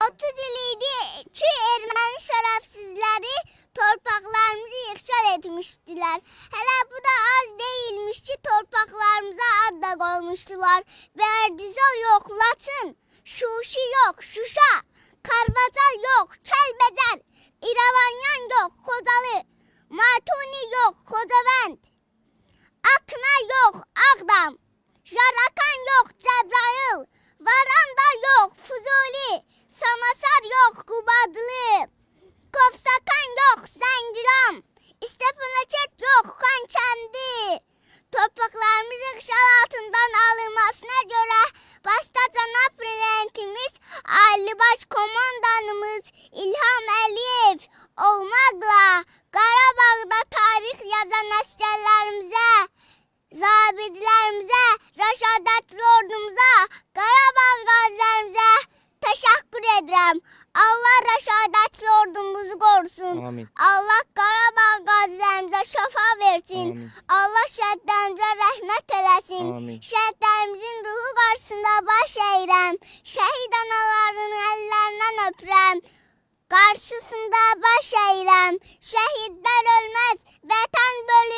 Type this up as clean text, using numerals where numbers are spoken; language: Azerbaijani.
30 iliydi ki Ermeni şerefsizleri torpaqlarımızı işgal etmiştiler. Hele bu da az değilmiş ki torpaqlarımıza ad da koymuştular. Berdizor yok, Laçın, Şuşi yok, Şuşa, Karvacal yok, Kelbecər, İrəvanyan yok, Xocalı, Matuni yok, Xocavənd, Akna yok, Ağdam, Jarakan yok, Cəbrayıl, Varanda yok, Fuzuli, Samasar yok, Qubadlı, Kofsakan yok, Zəngilan, İstepanaket yok, Xankəndi. Torpaqlarımızın işğal altından alınmasına göre başta Cənab Prezidentimiz, Ali Başkomandanımız İlham Əliyev olmaqla Qarabağda tarix yazan əsgərlərimizə, zabitlərimizə, rəşadətli ordumuza, Qarabağ qazilərimizə təşəkkür edirəm. Allah rəşadətli ordumuzu qorusun. Amin. Allah Qarabağ qazilərimizə şəfa versin. Amin. Allah şəhidlərimizə rəhmət eləsin. Amin. Şəhidlərimizin ruhu qarşısında baş əyirəm. Şəhid analarının əllərindən öpürəm. Qarşısında baş əyirəm. Şəhidlər ölməz, vətən bölünməz.